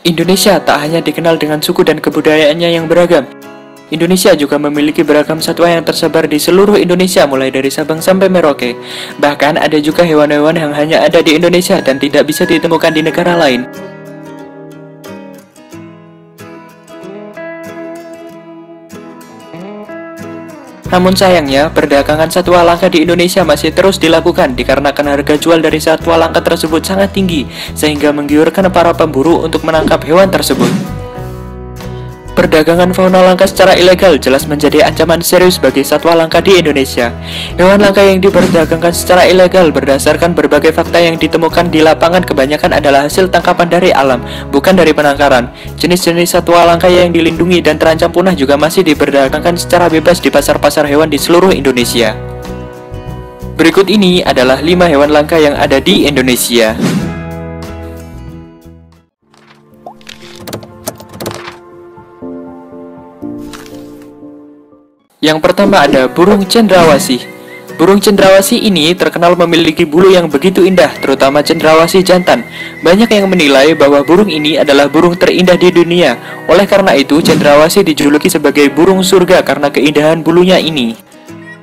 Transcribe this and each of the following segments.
Indonesia tak hanya dikenal dengan suku dan kebudayaannya yang beragam. Indonesia juga memiliki beragam satwa yang tersebar di seluruh Indonesia mulai dari Sabang sampai Merauke. Bahkan ada juga hewan-hewan yang hanya ada di Indonesia dan tidak bisa ditemukan di negara lain. Namun sayangnya, perdagangan satwa langka di Indonesia masih terus dilakukan dikarenakan harga jual dari satwa langka tersebut sangat tinggi, sehingga menggiurkan para pemburu untuk menangkap hewan tersebut. Perdagangan fauna langka secara ilegal jelas menjadi ancaman serius bagi satwa langka di Indonesia. Hewan langka yang diperdagangkan secara ilegal berdasarkan berbagai fakta yang ditemukan di lapangan kebanyakan adalah hasil tangkapan dari alam, bukan dari penangkaran. Jenis-jenis satwa langka yang dilindungi dan terancam punah juga masih diperdagangkan secara bebas di pasar-pasar hewan di seluruh Indonesia. Berikut ini adalah 5 hewan langka yang ada di Indonesia. Yang pertama ada burung cendrawasih. Burung cendrawasih ini terkenal memiliki bulu yang begitu indah, terutama cendrawasih jantan. Banyak yang menilai bahwa burung ini adalah burung terindah di dunia. Oleh karena itu, cendrawasih dijuluki sebagai burung surga karena keindahan bulunya ini.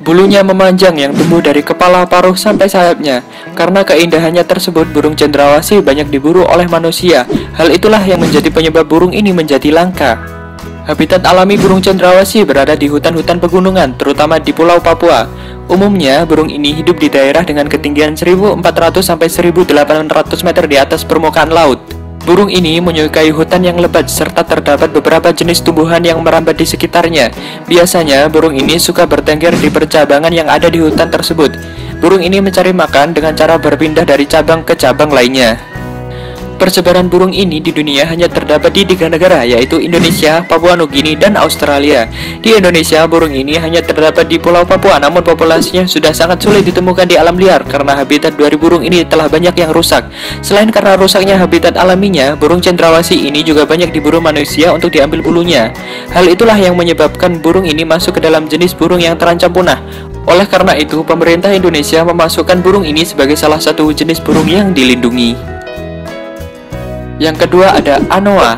Bulunya memanjang yang tumbuh dari kepala, paruh, sampai sayapnya. Karena keindahannya tersebut, burung cendrawasih banyak diburu oleh manusia. Hal itulah yang menjadi penyebab burung ini menjadi langka. Habitat alami burung cendrawasih berada di hutan-hutan pegunungan, terutama di Pulau Papua. Umumnya, burung ini hidup di daerah dengan ketinggian 1.400 sampai 1.800 meter di atas permukaan laut. Burung ini menyukai hutan yang lebat serta terdapat beberapa jenis tumbuhan yang merambat di sekitarnya. Biasanya, burung ini suka bertengger di percabangan yang ada di hutan tersebut. Burung ini mencari makan dengan cara berpindah dari cabang ke cabang lainnya. Persebaran burung ini di dunia hanya terdapat di 3 negara, yaitu Indonesia, Papua Nugini, dan Australia. Di Indonesia, burung ini hanya terdapat di Pulau Papua, namun populasinya sudah sangat sulit ditemukan di alam liar karena habitat dari burung ini telah banyak yang rusak. Selain karena rusaknya habitat alaminya, burung cendrawasih ini juga banyak diburu manusia untuk diambil bulunya. Hal itulah yang menyebabkan burung ini masuk ke dalam jenis burung yang terancam punah. Oleh karena itu, pemerintah Indonesia memasukkan burung ini sebagai salah satu jenis burung yang dilindungi. Yang kedua ada anoa.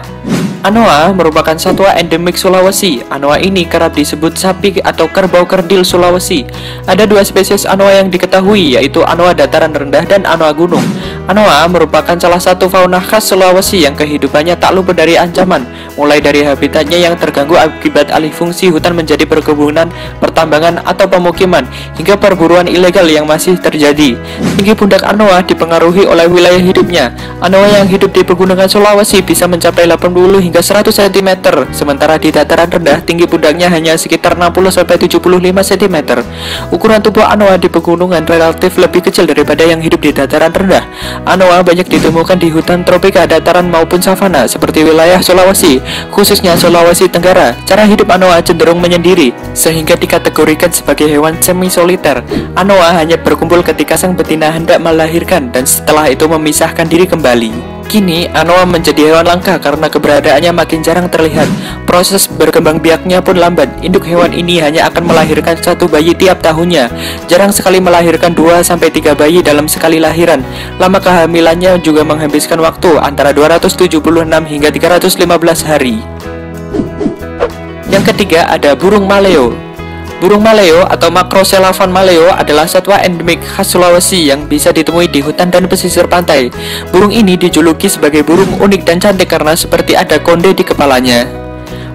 Anoa merupakan satwa endemik Sulawesi. Anoa ini kerap disebut sapi atau kerbau kerdil Sulawesi. Ada 2 spesies anoa yang diketahui, yaitu anoa dataran rendah dan anoa gunung. Anoa merupakan salah satu fauna khas Sulawesi yang kehidupannya tak luput dari ancaman, mulai dari habitatnya yang terganggu akibat alih fungsi hutan menjadi perkebunan, pertambangan, atau pemukiman, hingga perburuan ilegal yang masih terjadi. Tinggi pundak anoa dipengaruhi oleh wilayah hidupnya. Anoa yang hidup di pegunungan Sulawesi bisa mencapai 80 hingga 100 cm, sementara di dataran rendah tinggi pundaknya hanya sekitar 60-75 cm. Ukuran tubuh anoa di pegunungan relatif lebih kecil daripada yang hidup di dataran rendah. Anoa banyak ditemukan di hutan tropika, dataran maupun savana seperti wilayah Sulawesi, khususnya Sulawesi Tenggara. Cara hidup anoa cenderung menyendiri, sehingga dikategorikan sebagai hewan semi-soliter. Anoa hanya berkumpul ketika sang betina hendak melahirkan dan setelah itu memisahkan diri kembali. Kini, anoa menjadi hewan langka karena keberadaannya makin jarang terlihat. Proses berkembang biaknya pun lambat. Induk hewan ini hanya akan melahirkan 1 bayi tiap tahunnya. Jarang sekali melahirkan 2-3 bayi dalam sekali lahiran. Lama kehamilannya juga menghabiskan waktu antara 276 hingga 315 hari. Yang ketiga ada burung maleo. Burung maleo atau Macrocelaphon maleo adalah satwa endemik khas Sulawesi yang bisa ditemui di hutan dan pesisir pantai. Burung ini dijuluki sebagai burung unik dan cantik karena seperti ada konde di kepalanya.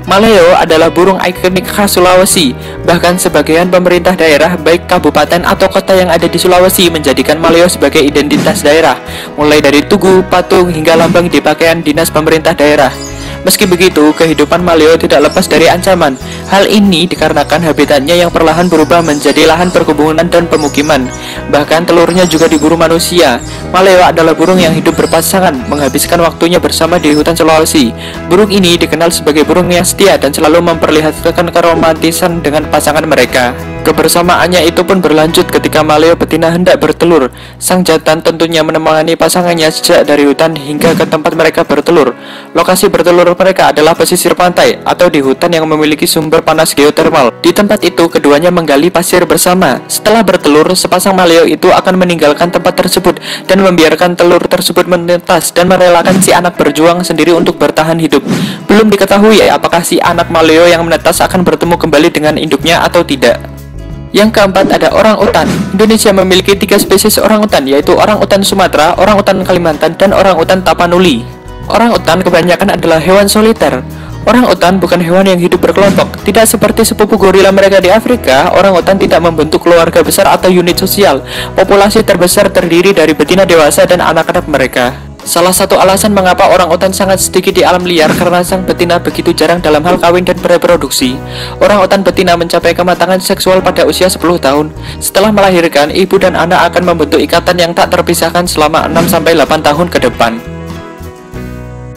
Maleo adalah burung ikonik khas Sulawesi. Bahkan sebagian pemerintah daerah, baik kabupaten atau kota yang ada di Sulawesi, menjadikan maleo sebagai identitas daerah, mulai dari tugu, patung, hingga lambang di pakaian dinas pemerintah daerah. Meski begitu, kehidupan maleo tidak lepas dari ancaman. Hal ini dikarenakan habitatnya yang perlahan berubah menjadi lahan perkebunan dan pemukiman. Bahkan telurnya juga diburu manusia. Maleo adalah burung yang hidup berpasangan, menghabiskan waktunya bersama di hutan Sulawesi. Burung ini dikenal sebagai burung yang setia dan selalu memperlihatkan keromantisan dengan pasangan mereka. Kebersamaannya itu pun berlanjut ketika maleo betina hendak bertelur. Sang jantan tentunya menemani pasangannya sejak dari hutan hingga ke tempat mereka bertelur. Lokasi bertelur mereka adalah pesisir pantai atau di hutan yang memiliki sumber panas geotermal. Di tempat itu keduanya menggali pasir bersama. Setelah bertelur, sepasang maleo itu akan meninggalkan tempat tersebut dan membiarkan telur tersebut menetas dan merelakan si anak berjuang sendiri untuk bertahan hidup. Belum diketahui apakah si anak maleo yang menetas akan bertemu kembali dengan induknya atau tidak. Yang keempat ada orang utan. Indonesia memiliki 3 spesies orang utan, yaitu orang utan Sumatera, orang utan Kalimantan, dan orang utan Tapanuli. Orang utan kebanyakan adalah hewan soliter. Orang utan bukan hewan yang hidup berkelompok. Tidak seperti sepupu gorila mereka di Afrika, orang utan tidak membentuk keluarga besar atau unit sosial. Populasi terbesar terdiri dari betina dewasa dan anak-anak mereka. Salah satu alasan mengapa orang utan sangat sedikit di alam liar karena sang betina begitu jarang dalam hal kawin dan bereproduksi. Orang utan betina mencapai kematangan seksual pada usia 10 tahun. Setelah melahirkan, ibu dan anak akan membentuk ikatan yang tak terpisahkan selama 6-8 tahun ke depan.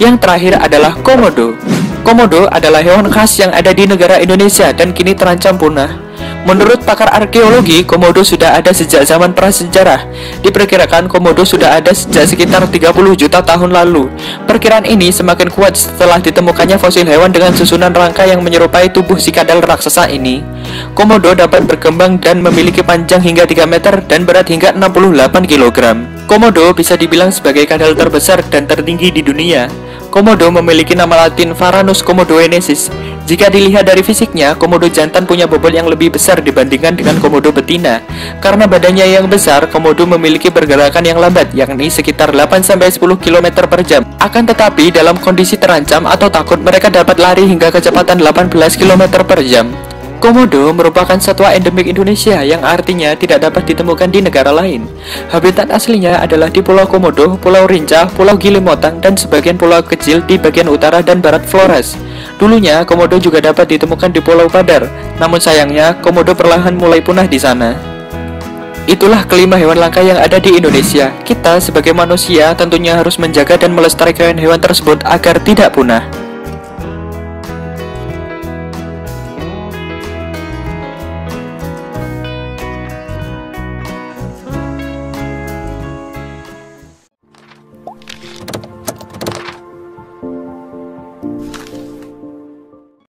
Yang terakhir adalah komodo. Komodo adalah hewan khas yang ada di negara Indonesia dan kini terancam punah. Menurut pakar arkeologi, komodo sudah ada sejak zaman prasejarah. Diperkirakan komodo sudah ada sejak sekitar 30 juta tahun lalu. Perkiraan ini semakin kuat setelah ditemukannya fosil hewan dengan susunan rangka yang menyerupai tubuh si kadal raksasa ini. Komodo dapat berkembang dan memiliki panjang hingga 3 meter dan berat hingga 68 kg. Komodo bisa dibilang sebagai kadal terbesar dan tertinggi di dunia. Komodo memiliki nama latin Varanus komodoensis. Jika dilihat dari fisiknya, komodo jantan punya bobot yang lebih besar dibandingkan dengan komodo betina. Karena badannya yang besar, komodo memiliki pergerakan yang lambat, yakni sekitar 8-10 km per jam. Akan tetapi, dalam kondisi terancam atau takut, mereka dapat lari hingga kecepatan 18 km per jam. Komodo merupakan satwa endemik Indonesia yang artinya tidak dapat ditemukan di negara lain. Habitat aslinya adalah di Pulau Komodo, Pulau Rinca, Pulau Gili Motang, dan sebagian pulau kecil di bagian utara dan barat Flores. Dulunya, komodo juga dapat ditemukan di Pulau Padar, namun sayangnya komodo perlahan mulai punah di sana. Itulah kelima hewan langka yang ada di Indonesia. Kita sebagai manusia tentunya harus menjaga dan melestarikan hewan tersebut agar tidak punah.